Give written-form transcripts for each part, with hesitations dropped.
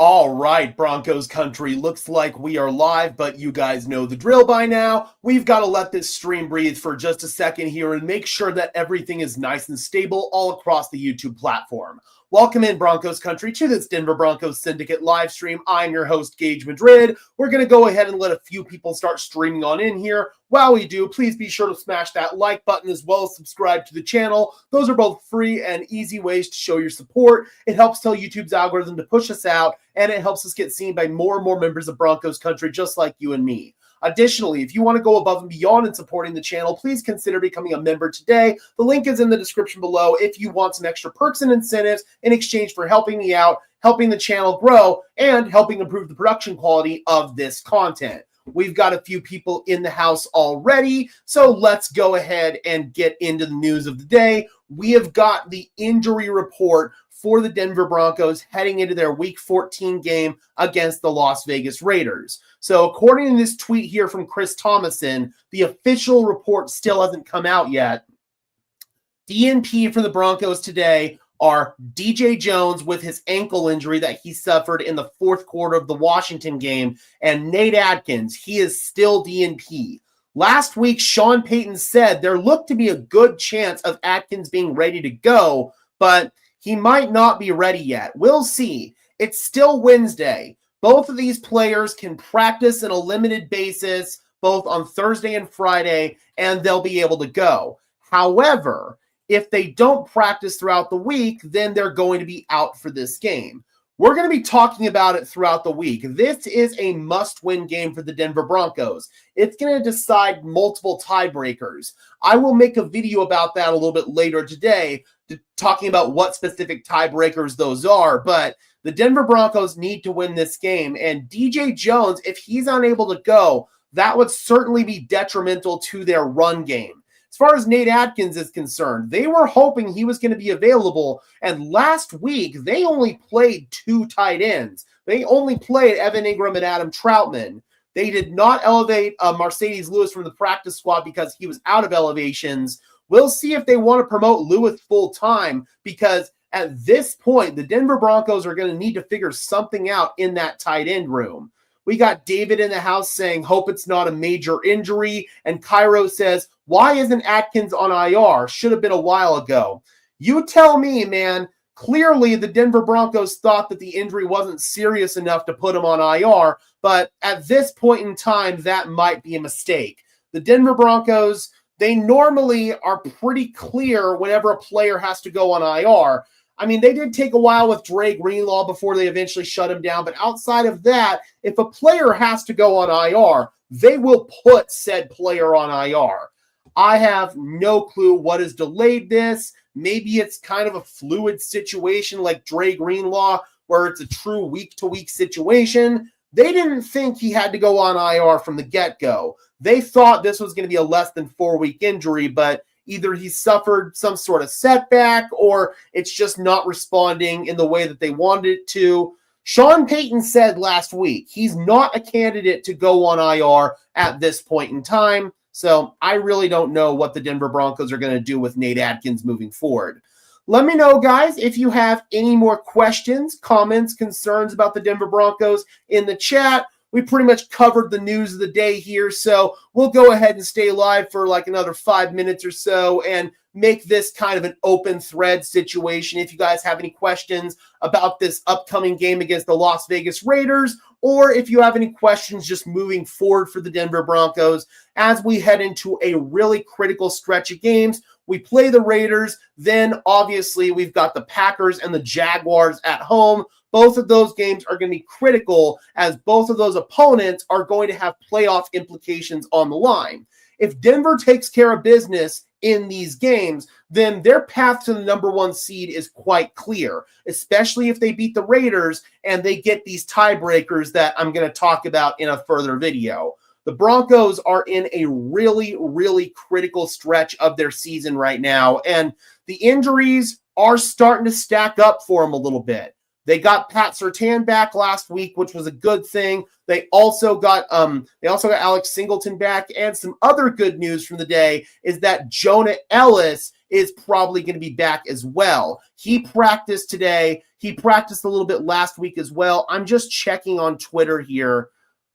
All right, Broncos country, looks like we are live, but you guys know the drill by now. We've got to let this stream breathe for just a second here and make sure that everything is nice and stable all across the YouTube platform. Welcome in, Broncos country, to this Denver Broncos Syndicate live stream. I'm your host, Gage Madrid. We're going to go ahead and let a few people start streaming on in here. While we do, please be sure to smash that like button as well as subscribe to the channel. Those are both free and easy ways to show your support. It helps tell YouTube's algorithm to push us out, and it helps us get seen by more and more members of Broncos country just like you and me. Additionally, if you want to go above and beyond in supporting the channel, please consider becoming a member today. The link is in the description below if you want some extra perks and incentives in exchange for helping me out, helping the channel grow, and helping improve the production quality of this content. We've got a few people in the house already, so let's go ahead and get into the news of the day. We have got the injury report for the Denver Broncos heading into their Week 14 game against the Las Vegas Raiders. So according to this tweet here from Chris Thomason, the official report still hasn't come out yet. DNP for the Broncos today are DJ Jones with his ankle injury that he suffered in the fourth quarter of the Washington game, and Nate Adkins, he is still DNP. Last week, Sean Payton said there looked to be a good chance of Adkins being ready to go, but he might not be ready yet. We'll see. It's still Wednesday. Both of these players can practice on a limited basis, both on Thursday and Friday, and they'll be able to go. However, if they don't practice throughout the week, then they're going to be out for this game. We're going to be talking about it throughout the week. This is a must-win game for the Denver Broncos. It's going to decide multiple tiebreakers. I will make a video about that a little bit later today, talking about what specific tiebreakers those are, but the Denver Broncos need to win this game, and DJ Jones, if he's unable to go, that would certainly be detrimental to their run game. As far as Nate Adkins is concerned, they were hoping he was going to be available, and last week they only played two tight ends. They only played Evan Ingram and Adam Troutman. They did not elevate Mercedes Lewis from the practice squad because he was out of elevations. We'll see if they want to promote Lewis full-time, because at this point, the Denver Broncos are going to need to figure something out in that tight end room. We got David in the house saying, hope it's not a major injury. And Cairo says, why isn't Adkins on IR? Should have been a while ago. You tell me, man. Clearly, the Denver Broncos thought that the injury wasn't serious enough to put him on IR. But at this point in time, that might be a mistake. The Denver Broncos, they normally are pretty clear whenever a player has to go on IR. I mean, they did take a while with Dre Greenlaw before they eventually shut him down. But outside of that, if a player has to go on IR, they will put said player on IR. I have no clue what has delayed this. Maybe it's kind of a fluid situation like Dre Greenlaw, where it's a true week-to-week situation. They didn't think he had to go on IR from the get-go. They thought this was going to be a less than 4-week injury, but either he suffered some sort of setback or it's just not responding in the way that they wanted it to. Sean Payton said last week he's not a candidate to go on IR at this point in time. So I really don't know what the Denver Broncos are going to do with Nate Adkins moving forward. Let me know, guys, if you have any more questions, comments, concerns about the Denver Broncos in the chat. We pretty much covered the news of the day here, so we'll go ahead and stay live for like another 5 minutes or so and make this kind of an open thread situation. If you guys have any questions about this upcoming game against the Las Vegas Raiders, or if you have any questions just moving forward for the Denver Broncos as we head into a really critical stretch of games. We play the Raiders, then obviously we've got the Packers and the Jaguars at home. Both of those games are going to be critical as both of those opponents are going to have playoff implications on the line. If Denver takes care of business in these games, then their path to the number one seed is quite clear, especially if they beat the Raiders and they get these tiebreakers that I'm going to talk about in a further video. The Broncos are in a really, really critical stretch of their season right now, and the injuries are starting to stack up for them a little bit. They got Pat Surtain back last week, which was a good thing. They also got Alex Singleton back, and some other good news from the day is that Jonah Ellis is probably going to be back as well. He practiced today. He practiced a little bit last week as well. I'm just checking on Twitter here.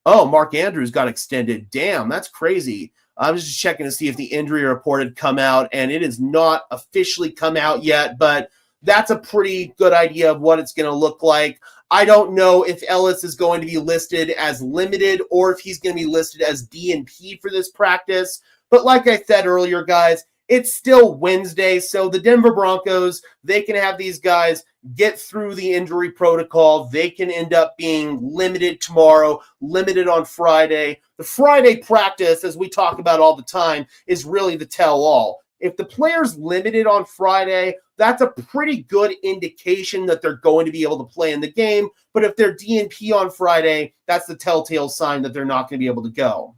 Oh, Mark Andrews got extended. Damn, that's crazy. I was just checking to see if the injury report had come out, and it has not officially come out yet, but that's a pretty good idea of what it's going to look like. I don't know if Ellis is going to be listed as limited or if he's going to be listed as DNP for this practice. But like I said earlier, guys, it's still Wednesday, so the Denver Broncos, they can have these guys get through the injury protocol. They can end up being limited tomorrow, limited on Friday. The Friday practice, as we talk about all the time, is really the tell-all. If the player's limited on Friday, that's a pretty good indication that they're going to be able to play in the game. But if they're DNP on Friday, that's the telltale sign that they're not going to be able to go.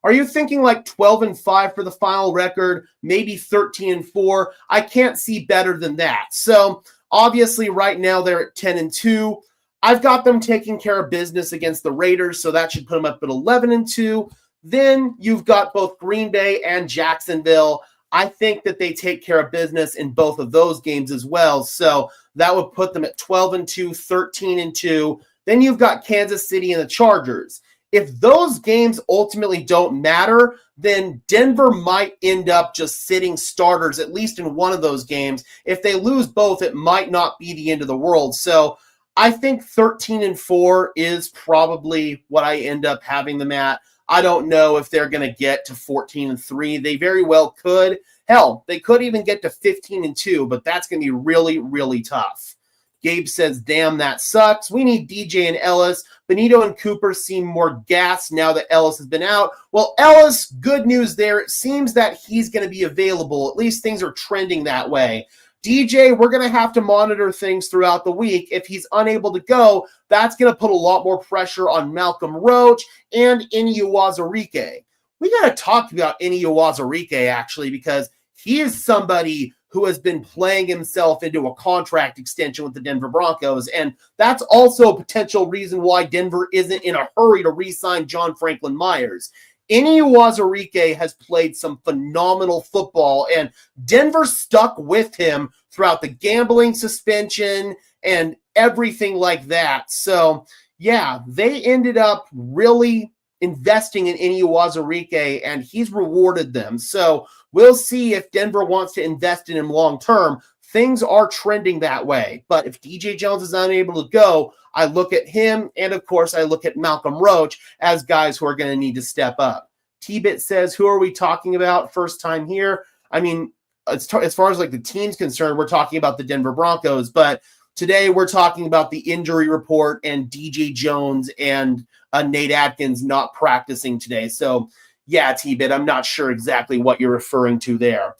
Are you thinking like 12-5 for the final record, maybe 13-4? I can't see better than that. So obviously right now they're at 10-2. I've got them taking care of business against the Raiders, so that should put them up at 11-2. Then you've got both Green Bay and Jacksonville. I think that they take care of business in both of those games as well. So that would put them at 12-2, 13-2. Then you've got Kansas City and the Chargers. If those games ultimately don't matter, then Denver might end up just sitting starters, at least in one of those games. If they lose both, it might not be the end of the world. So I think 13-4 is probably what I end up having them at. I don't know if they're going to get to 14-3. They very well could. Hell, they could even get to 15-2, but that's going to be really, really tough. Gabe says, damn, that sucks. We need DJ and Ellis. Benito and Cooper seem more gassed now that Ellis has been out. Well, Ellis, good news there. It seems that he's going to be available. At least things are trending that way. DJ, we're going to have to monitor things throughout the week. If he's unable to go, that's going to put a lot more pressure on Malcolm Roach and Ini Uwazurike. We got to talk about Ini Uwazurike, actually, because he is somebody who has been playing himself into a contract extension with the Denver Broncos, and that's also a potential reason why Denver isn't in a hurry to re-sign John Franklin Myers. Ini Uwazurike has played some phenomenal football, and Denver stuck with him throughout the gambling suspension and everything like that. So, yeah, they ended up really investing in Ini Uwazurike, and he's rewarded them. So we'll see if Denver wants to invest in him long term. Things are trending that way. But if DJ Jones is unable to go, I look at him, and of course I look at Malcolm Roach as guys who are going to need to step up. T-Bit says, who are we talking about? First time here. I mean, as far as like the team's concerned, we're talking about the Denver Broncos, but today we're talking about the injury report and DJ Jones and Nate Atkins not practicing today. So yeah, T-Bit, I'm not sure exactly what you're referring to there.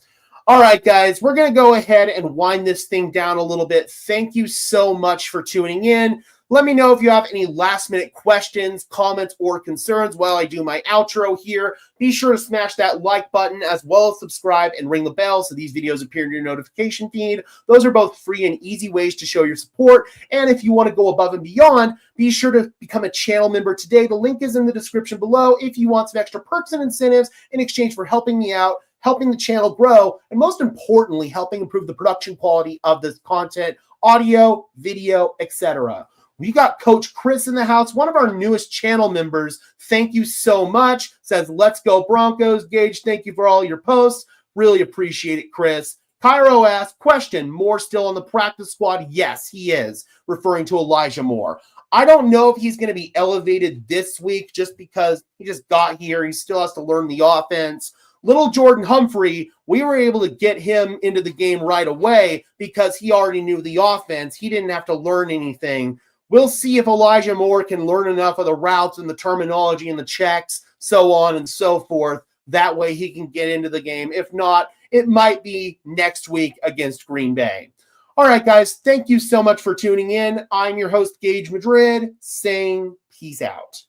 All right, guys, we're going to go ahead and wind this thing down a little bit. Thank you so much for tuning in. Let me know if you have any last-minute questions, comments, or concerns while I do my outro here. Be sure to smash that like button as well as subscribe and ring the bell so these videos appear in your notification feed. Those are both free and easy ways to show your support. And if you want to go above and beyond, be sure to become a channel member today. The link is in the description below if you want some extra perks and incentives in exchange for helping me out, helping the channel grow, and most importantly, helping improve the production quality of this content, audio, video, etc. We got Coach Chris in the house, one of our newest channel members. Thank you so much. Says, let's go Broncos. Gage, thank you for all your posts. Really appreciate it, Chris. Cairo asks, question, Moore still on the practice squad? Yes, he is, referring to Elijah Moore. I don't know if he's going to be elevated this week just because he just got here. He still has to learn the offense. Little Jordan Humphrey, we were able to get him into the game right away because he already knew the offense. He didn't have to learn anything. We'll see if Elijah Moore can learn enough of the routes and the terminology and the checks, so on and so forth. That way he can get into the game. If not, it might be next week against Green Bay. All right, guys, thank you so much for tuning in. I'm your host, Gage Madrid, saying peace out.